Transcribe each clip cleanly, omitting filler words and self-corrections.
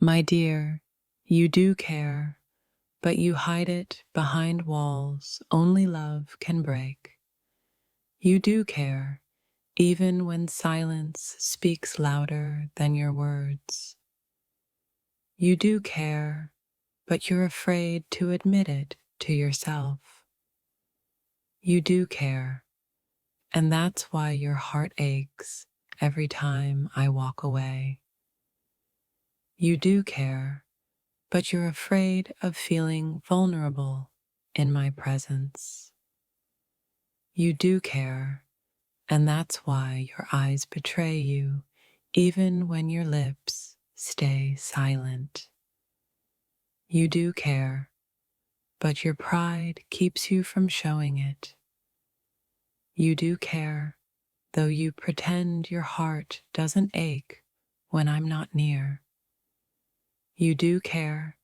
My dear, you do care, but you hide it behind walls only love can break. You do care, even when silence speaks louder than your words. You do care, but you're afraid to admit it to yourself. You do care, and that's why your heart aches every time I walk away. You do care, but you're afraid of feeling vulnerable in my presence. You do care, and that's why your eyes betray you even when your lips stay silent. You do care, but your pride keeps you from showing it. You do care, though you pretend your heart doesn't ache when I'm not near. You do care,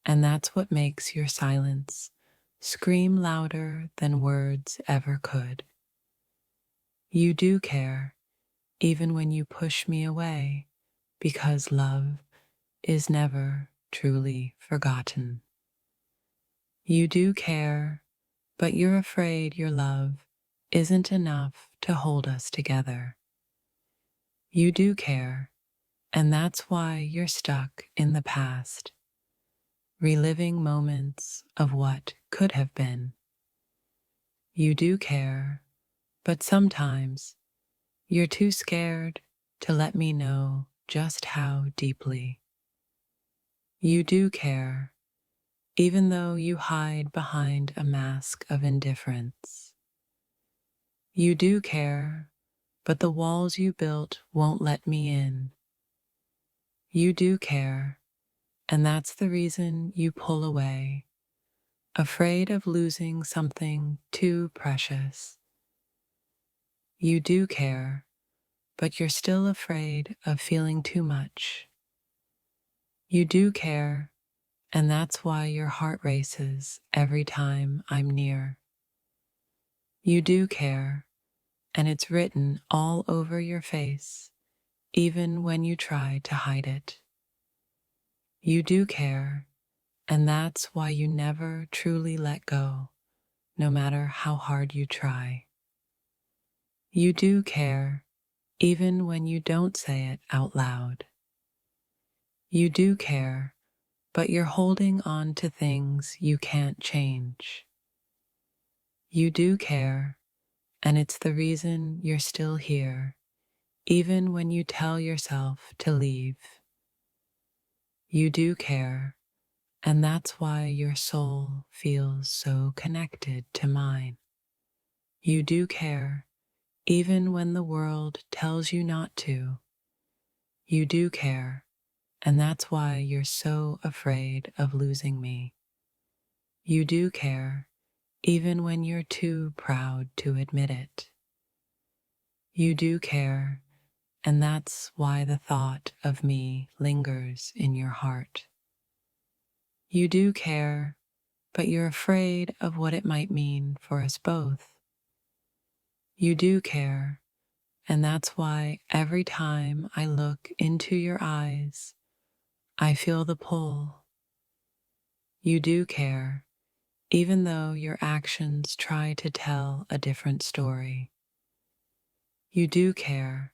and that's what makes your silence scream louder than words ever could. You do care, even when you push me away, because love is never truly forgotten. You do care, but you're afraid your love isn't enough to hold us together. You do care, and that's why you're stuck in the past, reliving moments of what could have been. You do care, but sometimes you're too scared to let me know just how deeply. You do care, even though you hide behind a mask of indifference. You do care, but the walls you built won't let me in. You do care, and that's the reason you pull away, afraid of losing something too precious. You do care, but you're still afraid of feeling too much. You do care, and that's why your heart races every time I'm near. You do care, and it's written all over your face, even when you try to hide it. You do care, and that's why you never truly let go, no matter how hard you try. You do care, even when you don't say it out loud. You do care, but you're holding on to things you can't change. You do care, and it's the reason you're still here, even when you tell yourself to leave. You do care, and that's why your soul feels so connected to mine. You do care, even when the world tells you not to. You do care, and that's why you're so afraid of losing me. You do care, even when you're too proud to admit it. You do care, and that's why the thought of me lingers in your heart. You do care, but you're afraid of what it might mean for us both. You do care, and that's why every time I look into your eyes, I feel the pull. You do care, even though your actions try to tell a different story. You do care,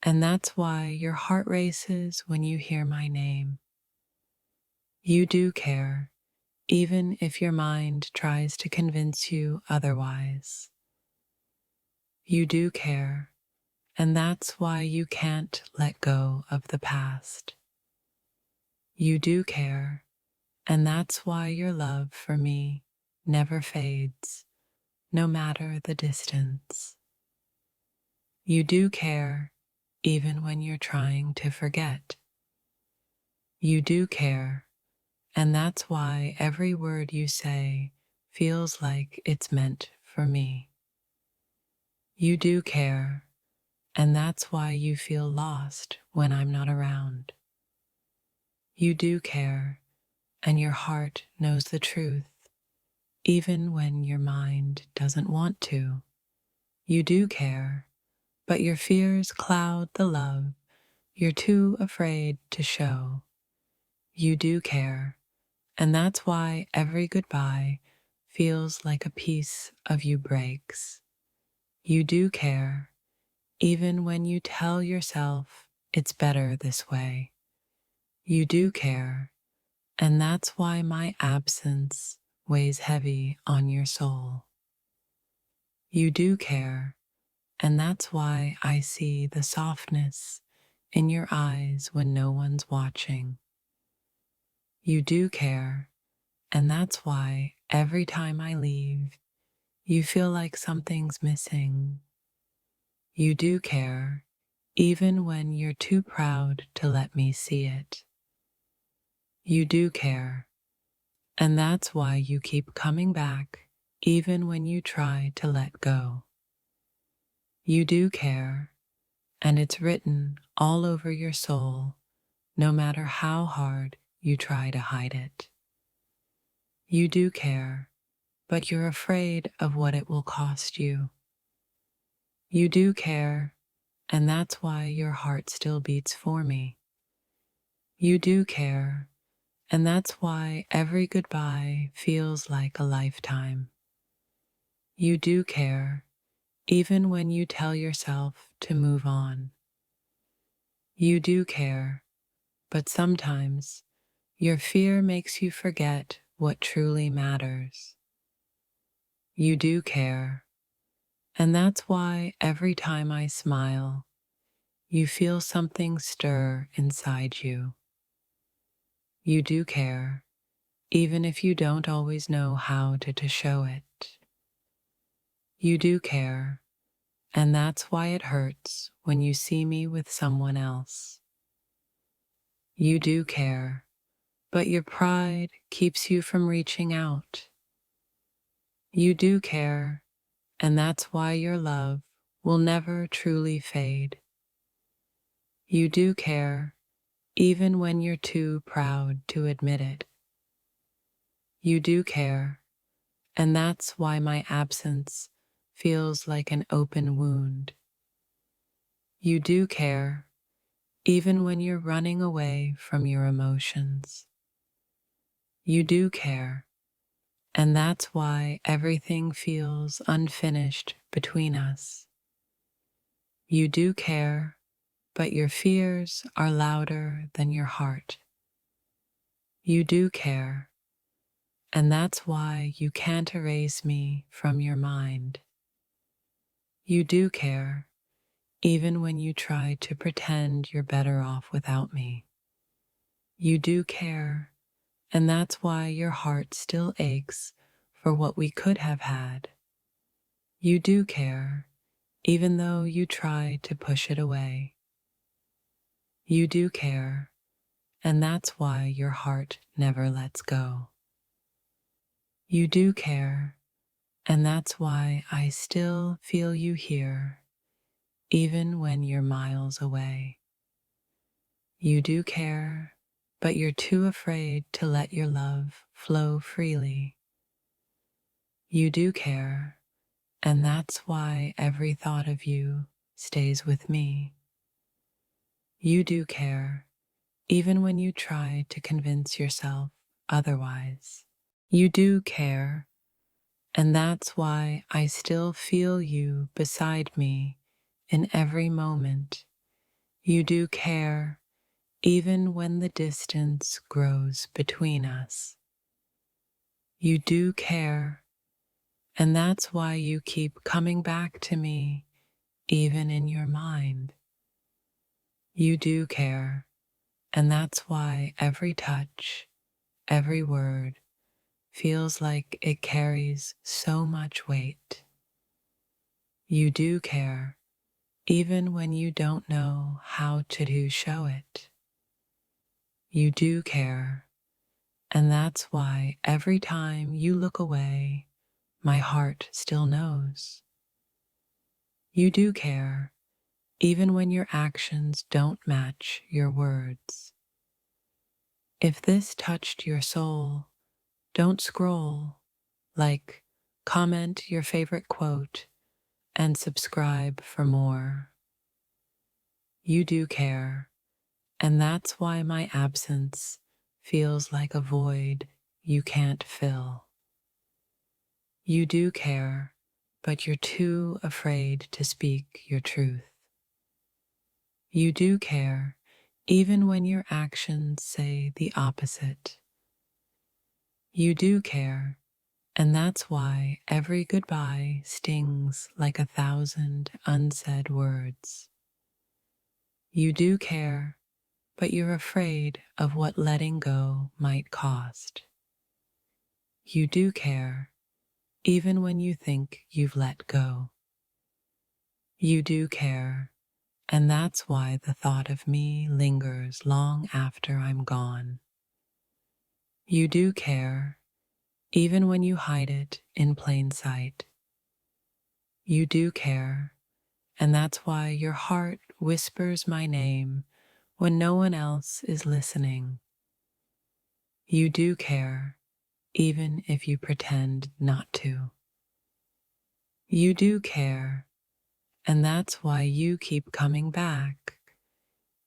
and that's why your heart races when you hear my name. You do care, even if your mind tries to convince you otherwise. You do care, and that's why you can't let go of the past. You do care, and that's why your love for me never fades, no matter the distance. You do care, even when you're trying to forget. You do care, and that's why every word you say feels like it's meant for me. You do care, and that's why you feel lost when I'm not around. You do care, and your heart knows the truth, even when your mind doesn't want to. You do care, but your fears cloud the love you're too afraid to show. You do care, and that's why every goodbye feels like a piece of you breaks. You do care, even when you tell yourself it's better this way. You do care, and that's why my absence weighs heavy on your soul. You do care, and that's why I see the softness in your eyes when no one's watching. You do care, and that's why every time I leave, you feel like something's missing. You do care, even when you're too proud to let me see it. You do care, and that's why you keep coming back even when you try to let go. You do care, and it's written all over your soul, no matter how hard you try to hide it. You do care, but you're afraid of what it will cost you. You do care, and that's why your heart still beats for me. You do care, and that's why every goodbye feels like a lifetime. You do care, even when you tell yourself to move on. You do care, but sometimes your fear makes you forget what truly matters. You do care, and that's why every time I smile, you feel something stir inside you. You do care, even if you don't always know how to show it. You do care, and that's why it hurts when you see me with someone else. You do care, but your pride keeps you from reaching out. You do care, and that's why your love will never truly fade. You do care, even when you're too proud to admit it. You do care, and that's why my absence feels like an open wound. You do care, even when you're running away from your emotions. You do care, and that's why everything feels unfinished between us. You do care, but your fears are louder than your heart. You do care, and that's why you can't erase me from your mind. You do care, even when you try to pretend you're better off without me. You do care, and that's why your heart still aches for what we could have had. You do care, even though you try to push it away. You do care, and that's why your heart never lets go. You do care, and that's why I still feel you here, even when you're miles away. You do care, but you're too afraid to let your love flow freely. You do care, and that's why every thought of you stays with me. You do care, even when you try to convince yourself otherwise. You do care, and that's why I still feel you beside me in every moment. You do care, even when the distance grows between us. You do care, and that's why you keep coming back to me, even in your mind. You do care, and that's why every touch, every word, feels like it carries so much weight. You do care, even when you don't know how to show it. You do care, and that's why every time you look away, my heart still knows. You do care, even when your actions don't match your words. If this touched your soul, don't scroll, like, comment your favorite quote, and subscribe for more. You do care, and that's why my absence feels like a void you can't fill. You do care, but you're too afraid to speak your truth. You do care, even when your actions say the opposite. You do care, and that's why every goodbye stings like 1,000 unsaid words. You do care, but you're afraid of what letting go might cost. You do care, even when you think you've let go. You do care, and that's why the thought of me lingers long after I'm gone. You do care, even when you hide it in plain sight. You do care, and that's why your heart whispers my name when no one else is listening. You do care, even if you pretend not to. You do care, and that's why you keep coming back,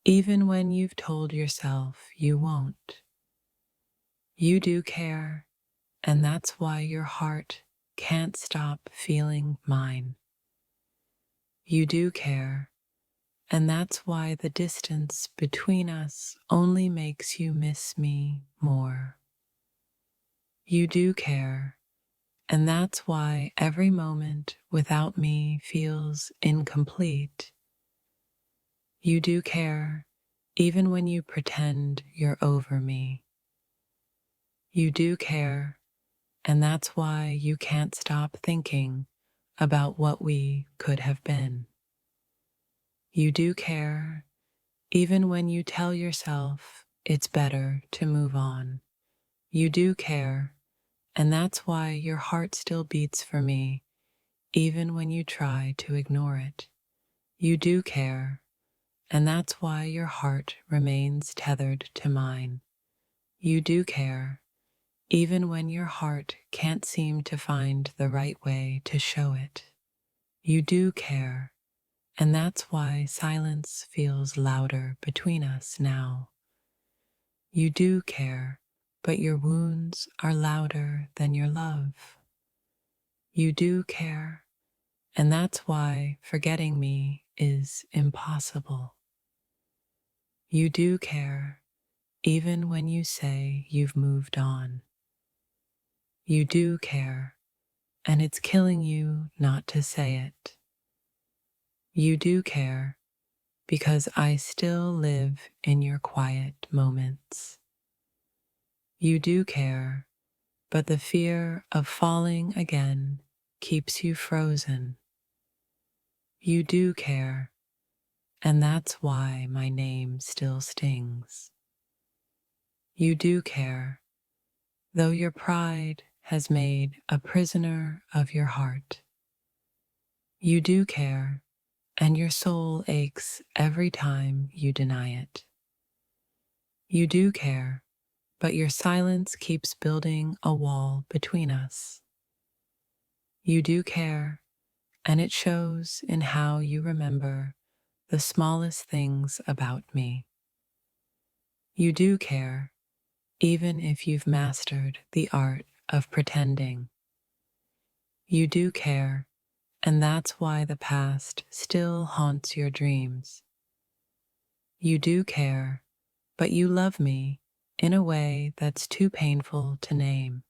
even when you've told yourself you won't. You do care, and that's why your heart can't stop feeling mine. You do care, and that's why the distance between us only makes you miss me more. You do care, and that's why every moment without me feels incomplete. You do care, even when you pretend you're over me. You do care, and that's why you can't stop thinking about what we could have been. You do care, even when you tell yourself it's better to move on. You do care, and that's why your heart still beats for me, even when you try to ignore it. You do care, and that's why your heart remains tethered to mine. You do care, even when your heart can't seem to find the right way to show it. You do care, and that's why silence feels louder between us now. You do care, but your wounds are louder than your love. You do care, and that's why forgetting me is impossible. You do care, even when you say you've moved on. You do care, and it's killing you not to say it. You do care, because I still live in your quiet moments. You do care, but the fear of falling again keeps you frozen. You do care, and that's why my name still stings. You do care, though your pride has made a prisoner of your heart. You do care, and your soul aches every time you deny it. You do care, but your silence keeps building a wall between us. You do care, and it shows in how you remember the smallest things about me. You do care, even if you've mastered the art of pretending. You do care, and that's why the past still haunts your dreams. You do care, but you love me in a way that's too painful to name.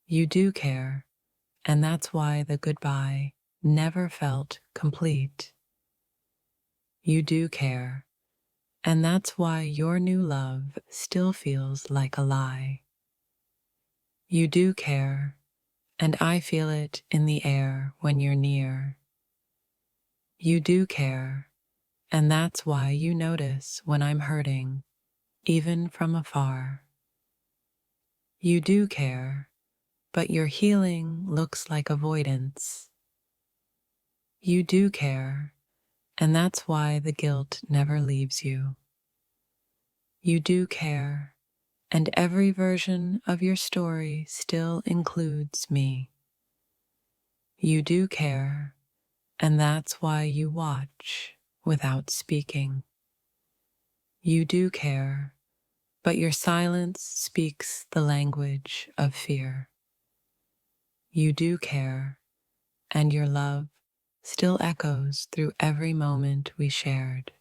You do care, and that's why the goodbye never felt complete. You do care, and that's why your new love still feels like a lie. You do care, and I feel it in the air when you're near. You do care, and that's why you notice when I'm hurting, even from afar. You do care, but your healing looks like avoidance. You do care, and that's why the guilt never leaves you. You do care, and every version of your story still includes me. You do care, and that's why you watch without speaking. You do care, but your silence speaks the language of fear. You do care, and your love still echoes through every moment we shared.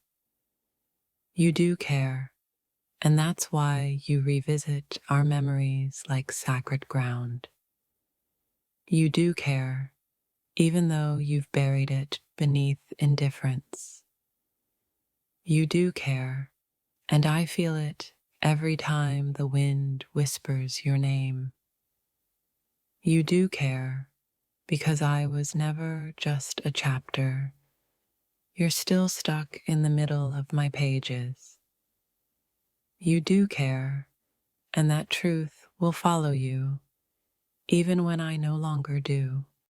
You do care, and that's why you revisit our memories like sacred ground. You do care, even though you've buried it beneath indifference. You do care, and I feel it every time the wind whispers your name. You do care, because I was never just a chapter. You're still stuck in the middle of my pages. You do care, and that truth will follow you, even when I no longer do.